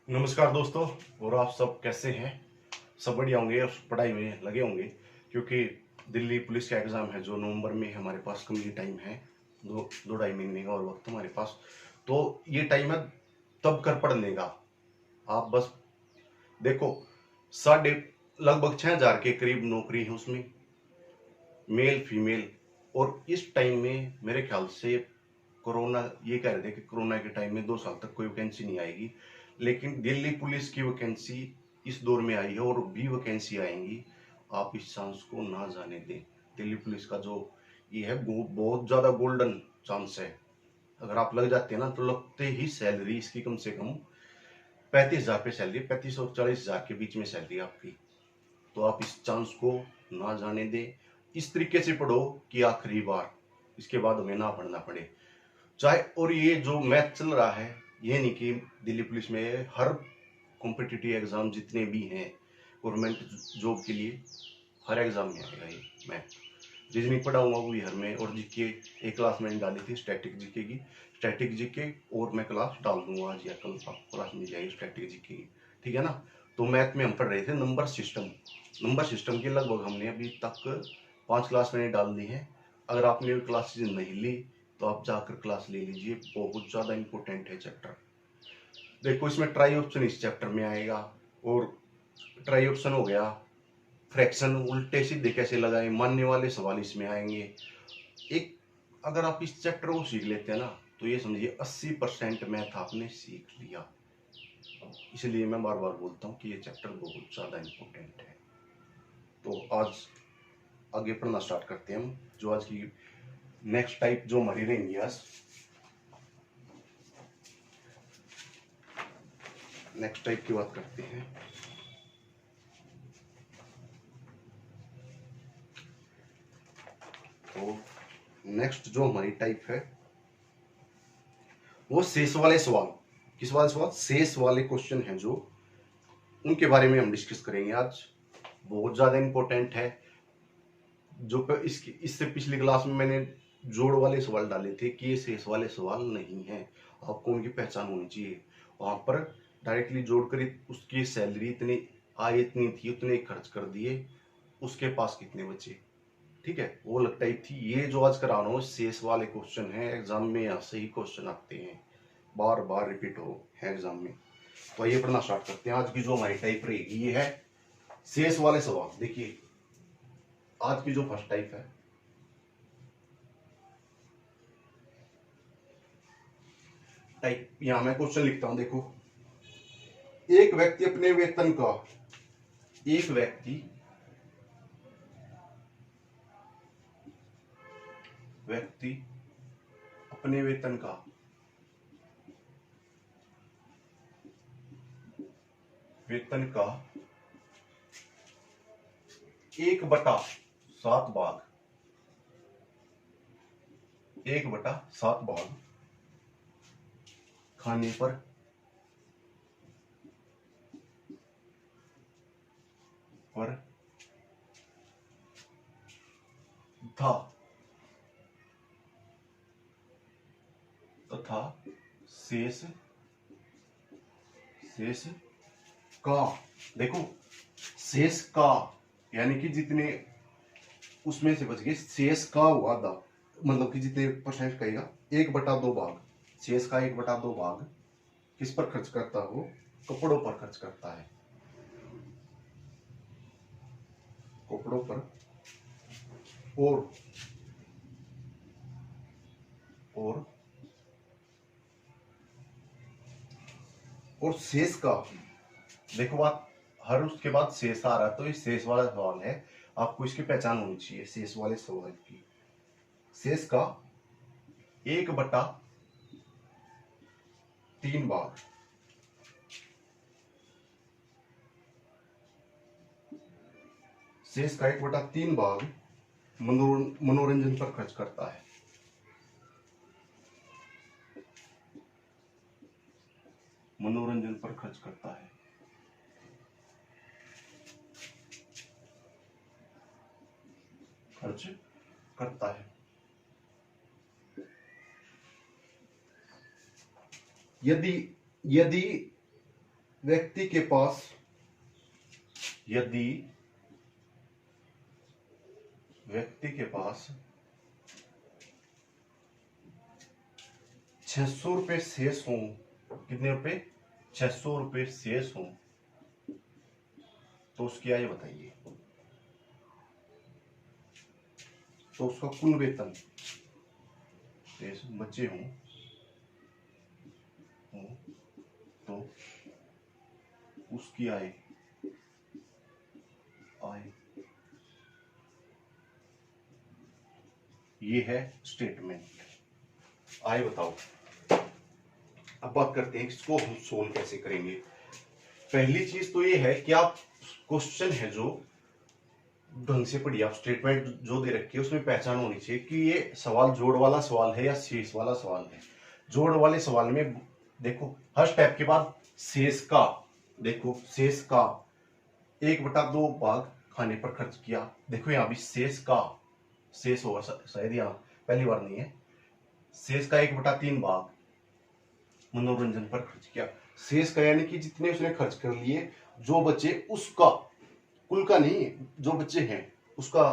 नमस्कार दोस्तों। और आप सब कैसे हैं? सब बढ़िया होंगे और पढ़ाई में लगे होंगे, क्योंकि दिल्ली पुलिस का एग्ज़ाम है जो नवंबर में हमारे पास कम ही टाइम है। दो ढाई महीने का और वक्त हमारे पास। तो ये टाइम है तब कर पढ़ने का। आप बस देखो, साढ़े लगभग 6,000 के करीब नौकरी है उसमें, मेल फीमेल। और इस टाइम में मेरे ख्याल से कोरोना, ये कह रहे थे कि कोरोना के टाइम में 2 साल तक कोई वैकेंसी नहीं आएगी, लेकिन दिल्ली पुलिस की वैकेंसी इस दौर में आई है और भी वैकेंसी आएंगी। आप इस चांस को ना जाने दें। दिल्ली पुलिस का जो ये है वो बहुत ज़्यादा गोल्डन चांस है। अगर आप लग जाते हैं ना, तो लगते ही सैलरी इसकी कम से कम 35,000 पे सैलरी, 35 और 40,000 के बीच में सैलरी आपकी। तो आप इस चांस को ना जाने दें। इस तरीके से पढ़ो कि आखिरी बार, इसके बाद हमें ना पढ़ना पड़े चाहे। और ये जो मैथ चल रहा है, ये नहीं कि दिल्ली पुलिस में हर कॉम्पिटिटिव एग्जाम जितने भी हैं गवर्नमेंट जॉब के लिए, हर एग्जाम में आएगा ये मैथ। रीजनिंग पढ़ाऊंगा वो भी हर में। और जीके एक क्लास मैंने डाली थी स्टैटिक जीके की, स्टैटिक जीके, और मैं क्लास डाल दूंगा आज या कल, आपको क्लास मिल जाएगी स्टैटिक जीके की। ठीक है ना? तो मैथ में हम पढ़ रहे थे नंबर सिस्टम। नंबर सिस्टम की लगभग हमने अभी तक 5 क्लास मैंने डाल दी है। अगर आपने क्लासेज नहीं ली तो आप जाकर क्लास ले लीजिए, बहुत ज़्यादा इंपॉर्टेंट है चैप्टर। देखो, इसमें ट्राई ऑप्शन इस चैप्टर में आएगा। और ट्राई ऑप्शन हो गया, फ्रैक्शन उल्टे सीधे कैसे लगाएं, मानने वाले सवाल इसमें आएंगे। एक, अगर आप इस चैप्टर को सीख लेते हैं ना, तो ये समझिए 80% मैथ आपने सीख लिया। इसलिए मैं बार बार बोलता हूँ कि ये चैप्टर बहुत ज़्यादा इंपॉर्टेंट है। तो आज आगे पढ़ना स्टार्ट करते हैं हम। जो आज की नेक्स्ट टाइप जो हमारी रहेंगी आज, नेक्स्ट टाइप की बात करते हैं। तो नेक्स्ट जो हमारी टाइप है वो शेष वाले सवाल। किस वाले सवाल? शेष वाले क्वेश्चन हैं जो, उनके बारे में हम डिस्कस करेंगे आज। बहुत ज़्यादा इंपॉर्टेंट है। जो इससे पिछली क्लास में मैंने जोड़ वाले सवाल डाले थे कि ये शेष वाले सवाल नहीं है, आपको उनकी पहचान होनी चाहिए। वहां पर डायरेक्टली जोड़कर उसकी सैलरी इतनी आय इतनी थी, उतने खर्च कर दिए, उसके पास कितने बचे। ठीक है, वो अलग टाइप थी। ये जो आज करा रहा हूँ शेष वाले क्वेश्चन है, एग्जाम में यहाँ से ही क्वेश्चन आते हैं, बार बार रिपीट हो है एग्जाम में। तो ये पढ़ना स्टार्ट करते हैं। आज की जो हमारी टाइप रहेगी ये है शेष वाले सवाल। देखिए, आज की जो फर्स्ट टाइप है, टाइप यहां मैं क्वेश्चन लिखता हूं। देखो, एक व्यक्ति अपने वेतन का, एक व्यक्ति व्यक्ति अपने वेतन का 1/7 भाग, 1/7 भाग खाने पर था तथा शेष शेष का, देखो शेष का यानी कि जितने उसमें से बच गए, शेष का हुआ आधा, मतलब कि जितने परसेंट कहेगा 1/2 भाग, शेष का 1/2 भाग किस पर खर्च करता हो? कपड़ों पर खर्च करता है, कपड़ों पर। और और और शेष का, देखो बात, हर उसके बाद शेष आ रहा है, तो ये शेष वाला सवाल है, आपको इसकी पहचान होनी चाहिए शेष वाले सवाल की। शेष का 1/3 भाग, शेष का 1/3 भाग मनोरंजन पर खर्च करता है। मनोरंजन पर खर्च करता है। खर्च करता है। यदि यदि व्यक्ति के पास यदि व्यक्ति के पास 600 रुपये शेष हों, कितने रुपए? 600 रुपये शेष हों, तो उसकी आय बताइए। तो उसका कुल वेतन शेष बचे हों तो उसकी आय ये है स्टेटमेंट। आय बताओ। अब बात करते हैं इसको हम सोल्व कैसे करेंगे। पहली चीज तो ये है कि आप क्वेश्चन है जो ढंग से पढ़िए। आप स्टेटमेंट जो दे रखी है उसमें पहचान होनी चाहिए कि ये सवाल जोड़ वाला सवाल है या शेष वाला सवाल है। जोड़ वाले सवाल में देखो हर स्टेप के बाद शेष का, देखो शेष का 1/2 भाग खाने पर खर्च किया। देखो यहाँ भी शेष का, शेष होगा शायद, यहाँ पहली बार नहीं है। शेष का 1/3 भाग मनोरंजन पर खर्च किया। शेष का यानी कि जितने उसने खर्च कर लिए, जो बचे उसका, कुल का नहीं, जो बच्चे हैं उसका।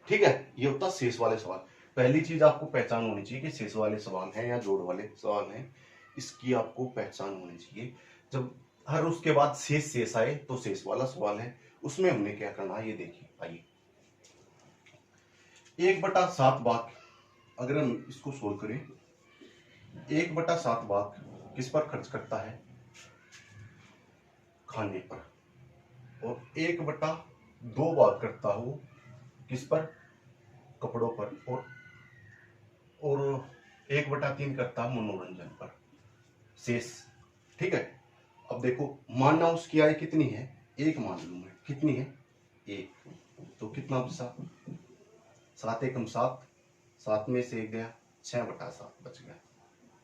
ठीक है, ये होता शेष वाले सवाल। पहली चीज आपको पहचान होनी चाहिए कि शेष वाले सवाल हैं या जोड़ वाले सवाल हैं, इसकी आपको पहचान होनी चाहिए। जब हर उसके बाद शेष आए तो शेष वाला सवाल है। उसमें हमने क्या करना है ये देखिए। आइए 1/7 भाग, अगर हम इसको सोल्व करें, 1/7 भाग किस पर खर्च करता है? खाने पर। और 1/2 भाग करता हूं किस पर? कपड़ों पर। और 1/3 करता हूं मनोरंजन पर, शेष। ठीक है, अब देखो मानना उसकी आय कितनी है? 1 मान लूं मैं। कितनी है? 1। तो कितना बचा? 7 एकम 7, 7 में से 1 गया, 6/7 बच गया।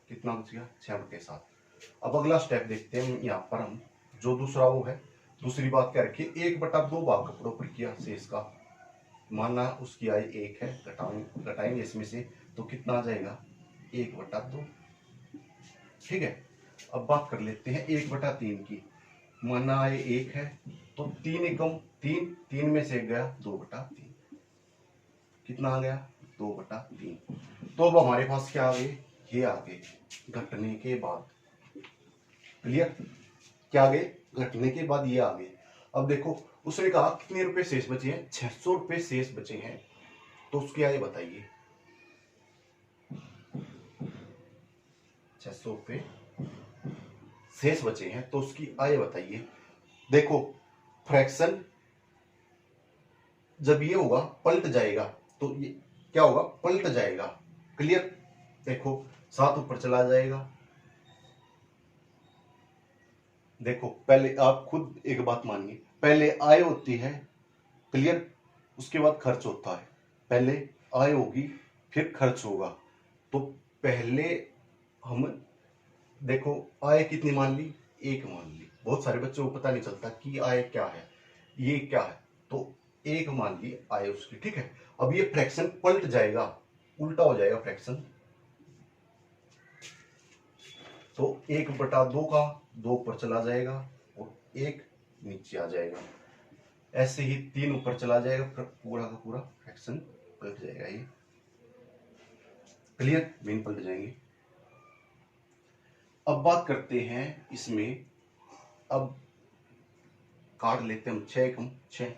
कितना बच गया? 6/7। अब अगला स्टेप देखते हैं। यहाँ पर हम जो दूसरा वो है, दूसरी बात क्या रखिए? 1/2 भाग कपड़ों पर किया शेष का। मानना उसकी आय 1 है, घटाएंगे इसमें से तो कितना आ जाएगा? 1/2। ठीक है, अब बात कर लेते हैं 1/3 की। मानना आय 1 है तो 3 एकम 3, 3 में से 1 गया, 2/3। कितना आ गया? 2/3। तो अब हमारे पास क्या आ गए? ये आ गए घटने के बाद। क्लियर? क्या आ गए? घटने के बाद ये आ गए। अब देखो उसने कहा कितने रुपए शेष बचे हैं? 600 रुपए शेष बचे हैं, तो उसकी आय बताइए। 600 रुपए शेष बचे हैं तो उसकी आय बताइए। देखो फ्रैक्शन जब ये होगा पलट जाएगा, तो ये क्या होगा? पलट जाएगा। क्लियर? देखो 7 ऊपर चला जाएगा। देखो पहले आप खुद एक बात मानिए, पहले आय होती है, क्लियर, उसके बाद खर्च होता है। पहले आय होगी फिर खर्च होगा। तो पहले हम देखो आय कितनी मान ली? 1 मान ली। बहुत सारे बच्चों को पता नहीं चलता कि आय क्या है, ये क्या है। तो 1 मान ली आय उसकी। ठीक है, अब ये फ्रैक्शन पलट जाएगा, उल्टा हो जाएगा फ्रैक्शन। तो 1/2 का 2 ऊपर चला जाएगा और 1 नीचे आ जाएगा। ऐसे ही 3 ऊपर चला जाएगा, पूरा का पूरा फ्रैक्शन पलट जाएगा। ये क्लियर? मेन पलट जाएंगे। अब बात करते हैं इसमें, अब काट लेते हैं हम। 6 एकम 6,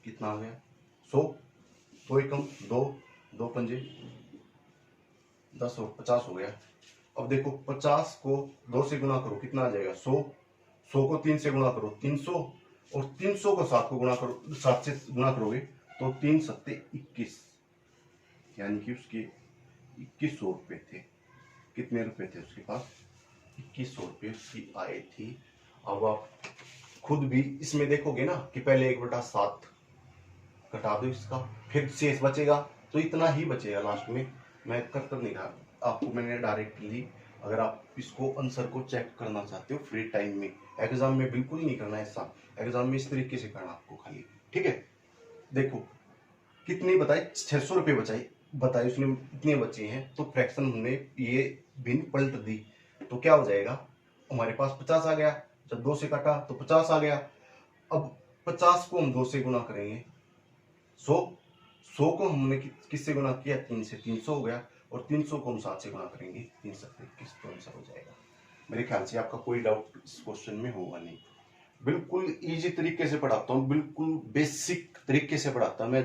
कितना आ गया? 100। 2 एकम 2, 2 पंजे 10 और 50 हो गया। अब देखो 50 को 2 से गुना करो, कितना आ जाएगा? 100। 100 को 3 से गुना करो, 300। और 300 को 7 को गुना करो, 7 से गुना करोगे तो 3 सत्ते 21, यानी कि उसके 2100 रुपये थे। कितने रुपए थे उसके पास? 2100 रुपये उसकी आय थी। अब आप खुद भी इसमें देखोगे ना कि पहले 1/7 घटा दो इसका, फिर शेष बचेगा, तो इतना ही बचेगा लास्ट में। मैं कर नहीं रहा, आपको मैंने डायरेक्टली, अगर आप इसको आंसर को चेक करना चाहते हो फ्री टाइम में, एग्जाम में बिल्कुल नहीं करना है ऐसा। एग्जाम में इस तरीके से करना आपको खाली। ठीक है, देखो कितनी बताई? 600 रुपये बताई उसने, इतने बचे हैं। तो फ्रैक्शन हमने ये भिन्न पलट दी, तो क्या हो जाएगा? हमारे पास 50 आ गया। जब 2 से काटा तो 50 आ गया। अब 50 को हम 2 से गुना करेंगे 100, 100 को हमने किससे गुना किया 3 से, 300 हो गया। और 300 को हम 7 से गुना करेंगे 3 7 21, तो आंसर हो जाएगा। मेरे ख्याल से आपका कोई डाउट इस क्वेश्चन में होगा नहीं। बिल्कुल इजी तरीके से पढ़ाता हूँ, बिल्कुल बेसिक तरीके से पढ़ाता हूँ मैं।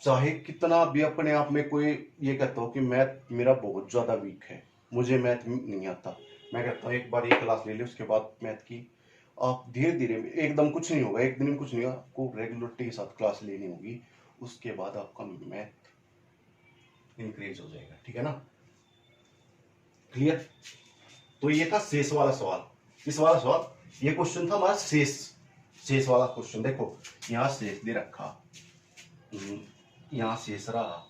चाहे कितना भी अपने आप में कोई ये कहता हूँ कि मैथ मेरा बहुत ज्यादा वीक है, मुझे मैथ नहीं आता, मैं कहता हूँ एक बार ये क्लास ले ली, उसके बाद मैथ की आप धीरे धीरे, एकदम कुछ नहीं होगा, एक दिन में कुछ नहीं होगा, आपको रेगुलरिटी के साथ क्लास लेनी होगी, उसके बाद आपका मैथ इंक्रीज हो जाएगा। ठीक है ना, क्लियर। तो ये था शेष वाला सवाल। इस वाला सवाल, ये क्वेश्चन था हमारा शेष वाला क्वेश्चन। देखो यहाँ शेष दे रखा, यहाँ शेष रहा,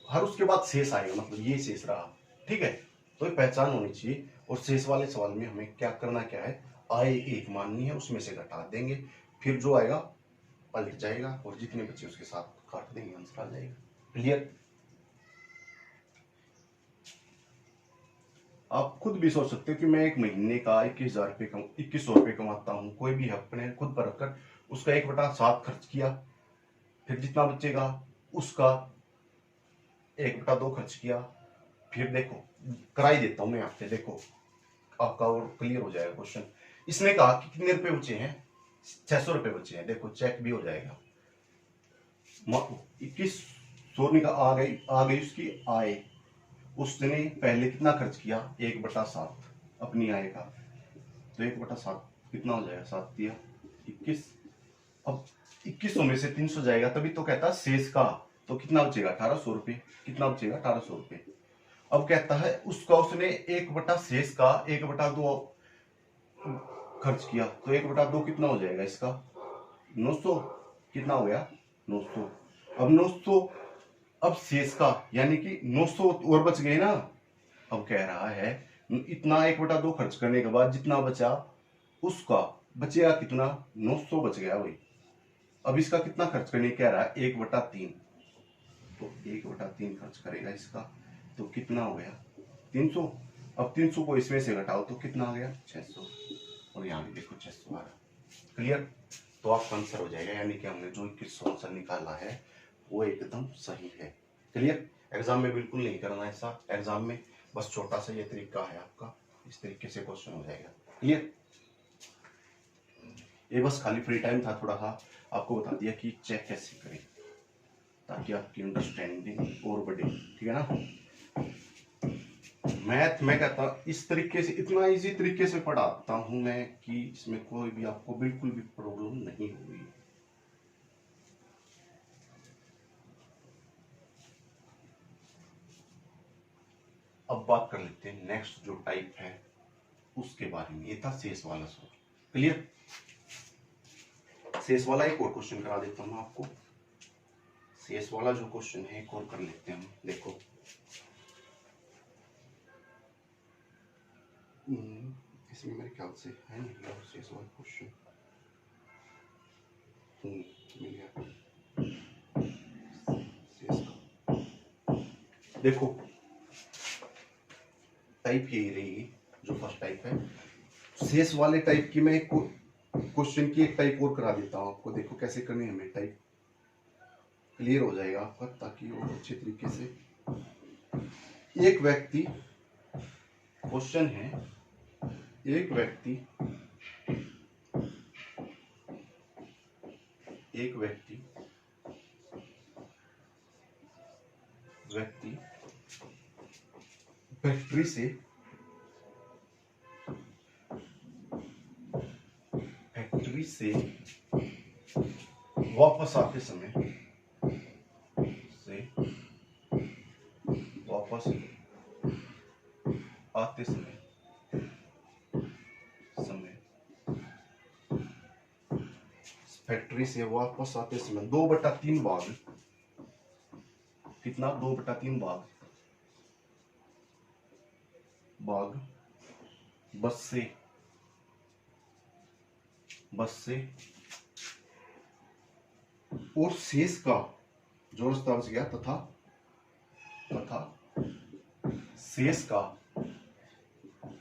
हर उसके बाद शेष आएगा, मतलब ये शेष रहा। ठीक है, तो ये पहचान होनी चाहिए। और शेष वाले सवाल में हमें क्या करना क्या है, आय एक माननी है, उसमें से घटा देंगे, फिर जो आएगा पलट जाएगा और जितने बच्चे उसके साथ काट देंगे, आंसर आ जाएगा। क्लियर। आप खुद भी सोच सकते हो कि मैं एक महीने का 2100 रुपये कमाता हूँ, कोई भी अपने खुद पर रखकर उसका 1/7 खर्च किया, फिर जितना बचेगा उसका 1/2 खर्च किया, फिर देखो कराई देता हूं मैं आपसे, देखो आपका और क्लियर हो जाएगा क्वेश्चन। इसने कहा कि कितने रुपए बचे हैं, 600 रुपए बचे हैं, देखो चेक भी हो जाएगा। 2100 निकाल आ गई उसकी आय, उसने पहले कितना खर्च किया 1/7 अपनी आय का, तो 1/7 कितना हो जाएगा, 7 दिया 21। अब 2100 में से 300 जाएगा, तभी तो कहता शेष का, तो कितना बचेगा 1800 रुपये, कितना बचेगा 1800 रुपये। अब कहता है उसका उसने 1/शेष का 1/2 खर्च किया, तो 1/2 कितना हो जाएगा इसका 900, कितना हो गया 900। अब 900, अब शेष का यानी कि 900 और बच गए ना। अब कह रहा है इतना 1/2 खर्च करने के बाद जितना बचा उसका बचेगा कितना, 900 बच गया भाई। अब इसका कितना खर्च करने कह रहा है 1/3, तो 1/3 खर्च करेगा इसका, तो कितना हो गया 300। अब 300 को इसमें से घटाओ तो कितना आ गया 600, और यहाँ भी देखो 600 आ रहा। क्लियर, तो आपका आंसर हो जाएगा, यानी कि हमने जो 2100 आंसर निकाला है वो एकदम सही है। क्लियर, एग्जाम में बिल्कुल नहीं करना ऐसा, एग्जाम में बस छोटा सा ये तरीका है आपका, इस तरीके से क्वेश्चन हो जाएगा। क्लियर, ये बस खाली फ्री टाइम था, थोड़ा सा आपको बता दिया कि चेक कैसे करें ताकि आपकी अंडरस्टैंडिंग और बढ़े। ठीक है ना, मैथ मैं कहता हूँ इस तरीके से, इतना इजी तरीके से पढ़ाता हूं मैं कि इसमें कोई भी आपको बिल्कुल भी प्रॉब्लम नहीं होगी। अब बात कर लेते हैं नेक्स्ट जो टाइप है उसके बारे में। ये था शेष वाला सवाल। क्लियर, शेष वाला एक और क्वेश्चन करा देता हूं आपको। शेष वाला जो क्वेश्चन है एक और कर लेते हैं हम। देखो इसमें मेरे ख्याल से है नहीं शेष वाला क्वेश्चन, मिल गया शेष का। देखो टाइप यही रहेगी जो फर्स्ट टाइप है। शेष वाले टाइप की मैं क्वेश्चन की एक टाइप और करा देता हूं आपको, देखो कैसे करनी है हमें टाइप, क्लियर हो जाएगा आपका, ताकि वो अच्छे तरीके से। एक व्यक्ति, क्वेश्चन है एक व्यक्ति फैक्ट्री से वापस आते समय फैक्ट्री से वापस आते समय 2/3 भाग, कितना 2/3 भाग बस से और शेष का जो रास्ता बच गया तथा शेष का,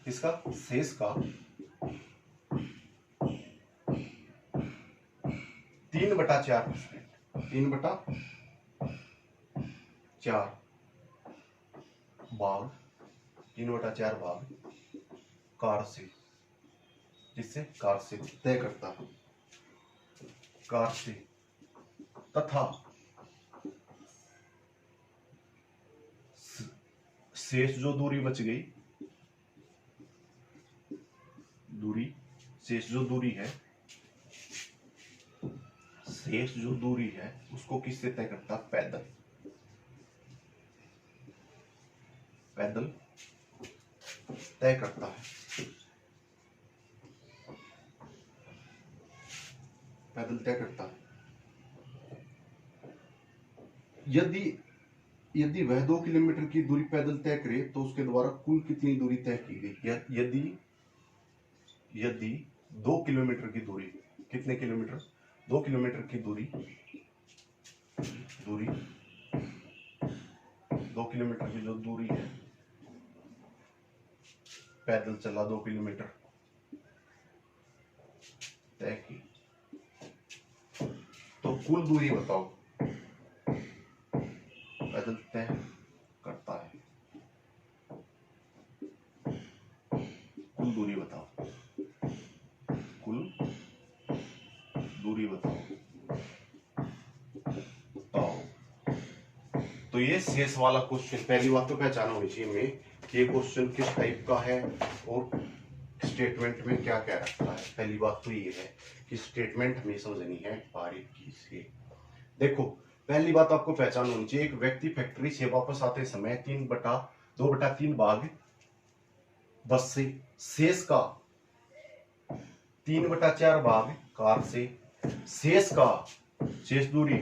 इसका शेष का 3/4%, 3/4 भाग 3/4 भाग कार से, जिससे कार से तय करता है, कार से, तथा शेष जो दूरी बच गई, शेष जो दूरी है उसको किससे तय करता? पैदल तय करता है, पैदल तय करता है। यदि वह 2 किलोमीटर की दूरी पैदल तय करे तो उसके द्वारा कुल कितनी दूरी तय की गई? यदि 2 किलोमीटर की दूरी, कितने किलोमीटर? 2 किलोमीटर की दूरी 2 किलोमीटर की जो दूरी है, पैदल चला 2 किलोमीटर तय की, तो कुल दूरी बताओ, पैदल तय करता है, कुल दूरी बताओ, तो ये शेष वाला क्वेश्चन, पहली बात तो पहचान होनी चाहिए हमें कि ये क्वेश्चन किस टाइप का है और स्टेटमेंट में क्या क्या रखता है। पहली बात तो ये है कि स्टेटमेंट हमें समझनी है बारीकी से। देखो, पहली बात आपको पहचान होनी चाहिए, एक व्यक्ति फैक्ट्री से वापस आते समय 2/3 भाग बस से, शेष का 3/4 भाग कार से, शेष दूरी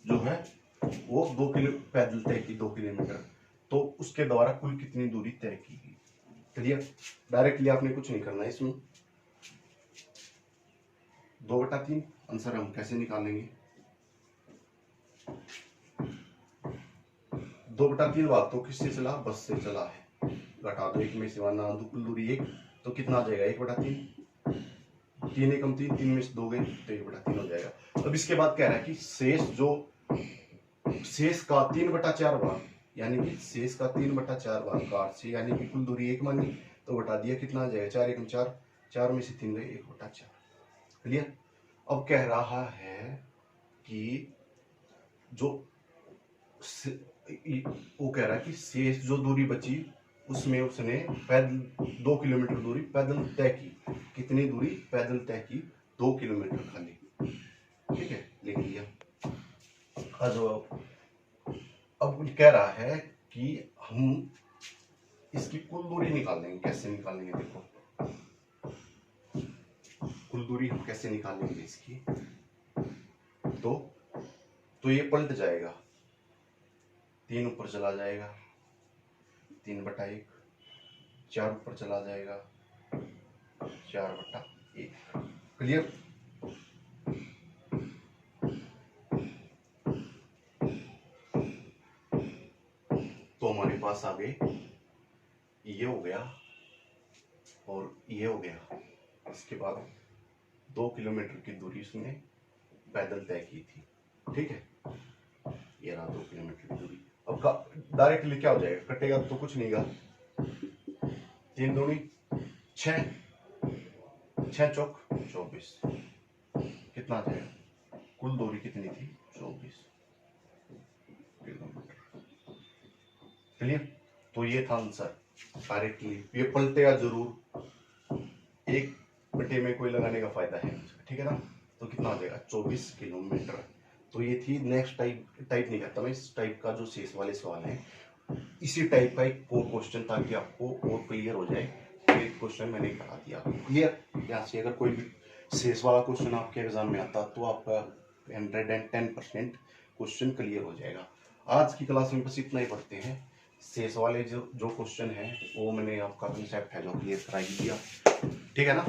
जो है वो 2 किलो पैदल तय की, 2 किलोमीटर, तो उसके द्वारा कुल कितनी दूरी तय की गई। क्लियर? डायरेक्टली आपने कुछ नहीं करना है इसमें। 2/3 आंसर हम कैसे निकालेंगे? 2/3 भाग तो किससे चला? बस से चला है, घटा दो 1 में से, वरना कुल दूरी 1, तो कितना आ जाएगा? 1/3, 3 एकम 3, 3 में से 2 गए तो 1/3 हो जाएगा। अब इसके बाद कह रहा है कि शेष का 3/4 भाग, यानी कि शेष का 3/4 भाग कार से, यानी कि कुल दूरी 1 मानी, तो घटा दिया, कितना आ जाएगा? 4 एकम 4, 4 में से 3 गए 1/4। क्लियर? अब कह रहा है कि वो कह रहा है कि शेष जो दूरी बची उसमें उसने पैदल 2 किलोमीटर दूरी पैदल तय की। कितनी दूरी पैदल तय की? 2 किलोमीटर खाली। ठीक है, लिख लिया। अब कह रहा है कि हम इसकी कुल दूरी निकालेंगे। कैसे निकालेंगे? देखो, कुल दूरी हम कैसे निकालेंगे इसकी? तो ये पलट जाएगा, 3 ऊपर चला जाएगा, 3/1, 4 ऊपर चला जाएगा, 4/1। क्लियर? तो हमारे पास आगे ये हो गया और ये हो गया। इसके बाद 2 किलोमीटर की दूरी उसने पैदल तय की थी। ठीक है, ये रहा 2 किलोमीटर की दूरी। अब डायरेक्टली क्या हो जाएगा? कटेगा तो कुछ नहीं गा, 3 दूनी 6, 6 चौक 24, कितना आ जाएगा? कुल दूरी कितनी थी? 24 किलोमीटर। क्लियर? तो ये था आंसर डायरेक्टली। ये पलटेगा जरूर, 1/2 में कोई लगाने का फायदा है, ठीक है ना? तो कितना आ जाएगा? 24 किलोमीटर। तो ये थी नेक्स्ट टाइप नहीं करता मैं, इस टाइप का जो शेष वाले सवाल है, इसी टाइप का एक और क्वेश्चन, ताकि आपको और क्लियर हो जाए। एक क्वेश्चन मैंने करा दिया क्लियर। यहाँ से अगर कोई भी शेष वाला क्वेश्चन आपके एग्जाम में आता तो आपका 110% क्वेश्चन क्लियर हो जाएगा। आज की क्लास में बस इतना ही पढ़ते हैं। शेष वाले जो क्वेश्चन है वो मैंने आपका कंसेप्ट है जो क्लियर करा ही दिया, ठीक है ना?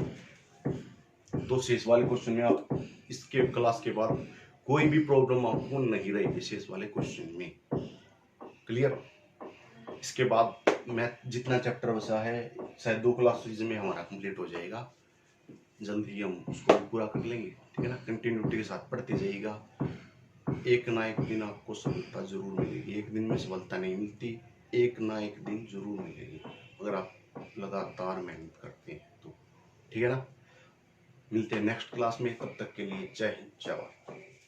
तो शेष वाले क्वेश्चन में आप इसके क्लास के बाद कोई भी प्रॉब्लम आपको नहीं रहेगी शेष वाले क्वेश्चन में। क्लियर? इसके बाद मैथ जितना चैप्टर बचा है शायद 2 क्लासेज में हमारा कंप्लीट हो जाएगा। जल्द ही हम उसको भी पूरा कर लेंगे, ठीक है ना। कंटिन्यूटी के साथ पढ़ते जाइएगा, एक ना एक दिन आपको सफलता जरूर मिलेगी। एक दिन में सफलता नहीं मिलती, एक ना एक दिन जरूर मिलेगी अगर आप लगातार मेहनत करते हैं तो, ठीक है ना। मिलते हैं नेक्स्ट क्लास में, तब तक के लिए जय हिंद जय भारत।